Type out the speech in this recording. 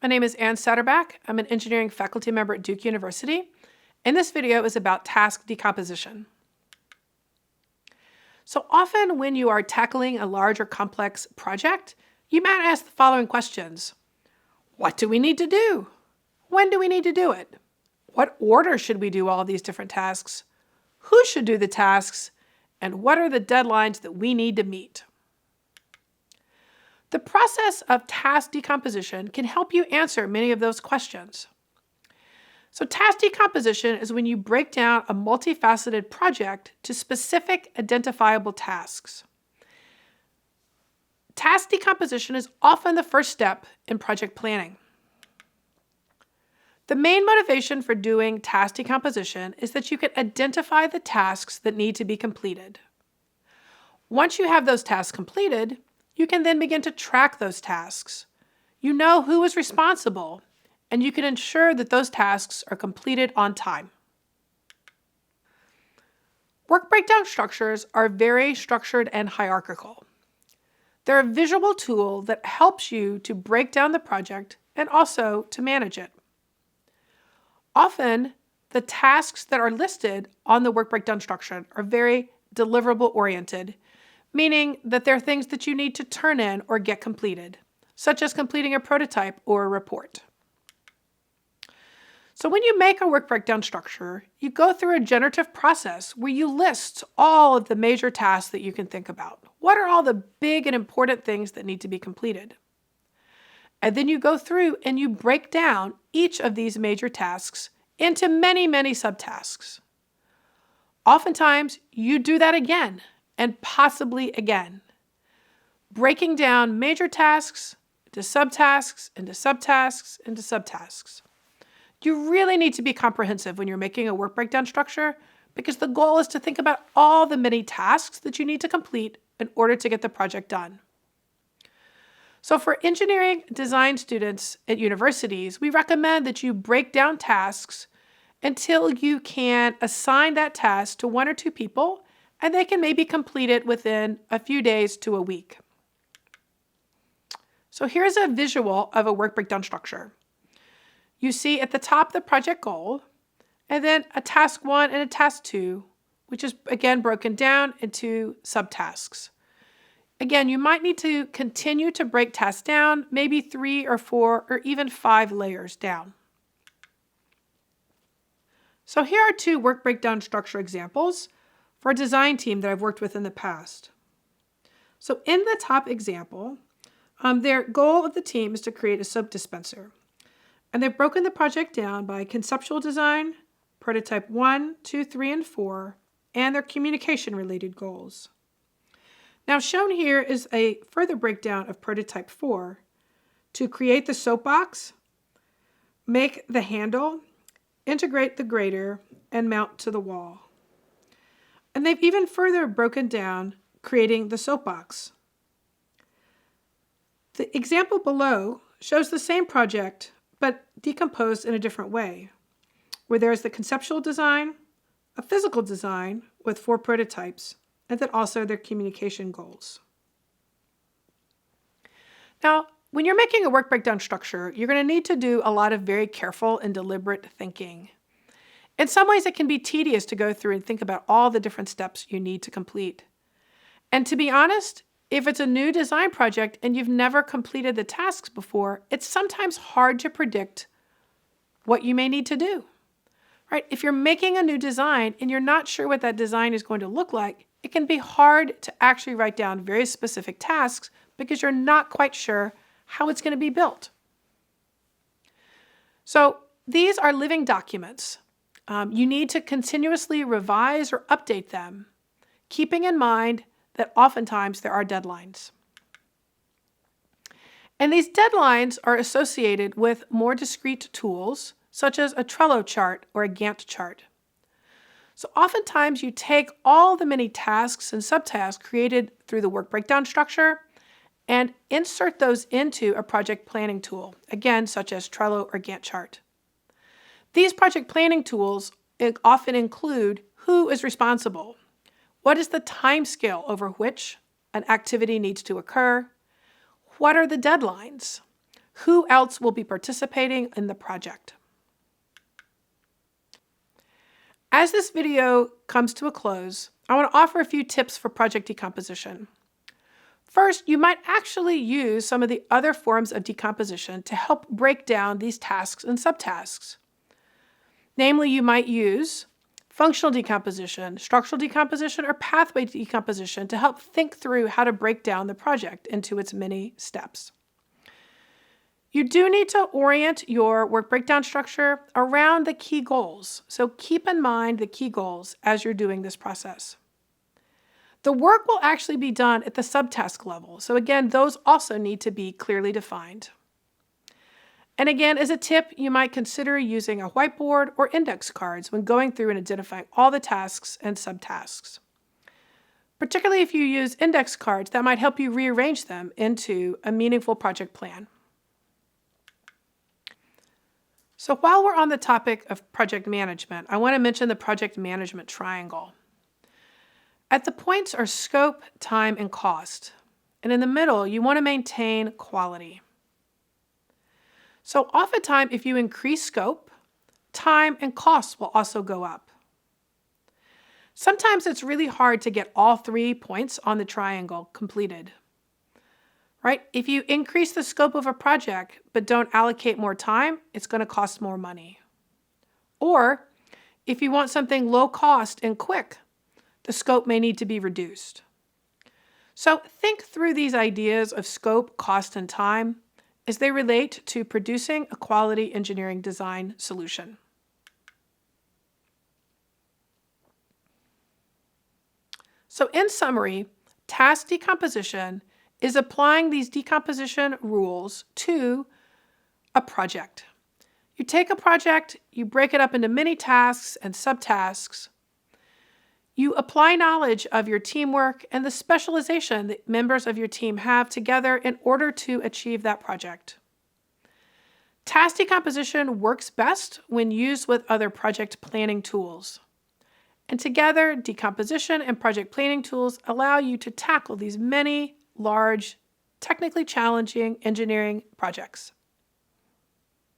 My name is Ann Saterbak. I'm an engineering faculty member at Duke University, and this video is about task decomposition. So often when you are tackling a large or complex project, you might ask the following questions. What do we need to do? When do we need to do it? What order should we do all of these different tasks? Who should do the tasks? And what are the deadlines that we need to meet? The process of task decomposition can help you answer many of those questions. So task decomposition is when you break down a multifaceted project to specific identifiable tasks. Task decomposition is often the first step in project planning. The main motivation for doing task decomposition is that you can identify the tasks that need to be completed. Once you have those tasks completed, you can then begin to track those tasks. You know who is responsible, and you can ensure that those tasks are completed on time. Work breakdown structures are very structured and hierarchical. They're a visual tool that helps you to break down the project and also to manage it. Often, the tasks that are listed on the work breakdown structure are very deliverable-oriented, meaning that they're things that you need to turn in or get completed, such as completing a prototype or a report. So when you make a work breakdown structure, you go through a generative process where you list all of the major tasks that you can think about. What are all the big and important things that need to be completed? And then you go through and you break down each of these major tasks into many, many subtasks. Oftentimes, you do that again and possibly again, breaking down major tasks into subtasks, into subtasks, into subtasks. You really need to be comprehensive when you're making a work breakdown structure because the goal is to think about all the many tasks that you need to complete in order to get the project done. So for engineering design students at universities, we recommend that you break down tasks until you can assign that task to one or two people, and they can maybe complete it within a few days to a week. So here's a visual of a work breakdown structure. You see at the top the project goal, and then a task 1 and a task 2, which is again broken down into subtasks. Again, you might need to continue to break tasks down, maybe 3 or 4 or even 5 layers down. So here are 2 work breakdown structure examples for a design team that I've worked with in the past. So in the top example, their goal of the team is to create a soap dispenser. And they've broken the project down by conceptual design, prototype 1, 2, 3, and 4, and their communication-related goals. Now shown here is a further breakdown of prototype 4 to create the soap box, make the handle, integrate the grater, and mount to the wall. And they've even further broken down creating the soap box. The example below shows the same project but decomposed in a different way, where there's the conceptual design, a physical design with 4 prototypes, and then also their communication goals. Now, when you're making a work breakdown structure, you're going to need to do a lot of very careful and deliberate thinking. In some ways, it can be tedious to go through and think about all the different steps you need to complete. And to be honest, if it's a new design project and you've never completed the tasks before, it's sometimes hard to predict what you may need to do. Right? If you're making a new design and you're not sure what that design is going to look like, it can be hard to actually write down very specific tasks because you're not quite sure how it's going to be built. So these are living documents. You need to continuously revise or update them, keeping in mind that oftentimes there are deadlines. And these deadlines are associated with more discrete tools, such as a Trello chart or a Gantt chart. So oftentimes you take all the many tasks and subtasks created through the work breakdown structure and insert those into a project planning tool, again, such as Trello or Gantt chart. These project planning tools often include who is responsible, what is the time scale over which an activity needs to occur, what are the deadlines, Who else will be participating in the project? As this video comes to a close, I want to offer a few tips for project decomposition. First, you might actually use some of the other forms of decomposition to help break down these tasks and subtasks. Namely, you might use functional decomposition, structural decomposition, or pathway decomposition to help think through how to break down the project into its many steps. You do need to orient your work breakdown structure around the key goals, so keep in mind the key goals as you're doing this process. The work will actually be done at the subtask level, so again, those also need to be clearly defined. And again, as a tip, you might consider using a whiteboard or index cards when going through and identifying all the tasks and subtasks. Particularly if you use index cards, that might help you rearrange them into a meaningful project plan. So while we're on the topic of project management, I want to mention the project management triangle. At the points are scope, time, and cost. And in the middle, you want to maintain quality. So oftentimes, if you increase scope, time and costs will also go up. Sometimes it's really hard to get all 3 points on the triangle completed. Right? If you increase the scope of a project but don't allocate more time, it's going to cost more money. Or if you want something low cost and quick, the scope may need to be reduced. So think through these ideas of scope, cost, and time as they relate to producing a quality engineering design solution. So in summary, task decomposition is applying these decomposition rules to a project. You take a project, you break it up into many tasks and subtasks. You apply knowledge of your teamwork and the specialization that members of your team have together in order to achieve that project. Task decomposition works best when used with other project planning tools. And together, decomposition and project planning tools allow you to tackle these many large, technically challenging engineering projects.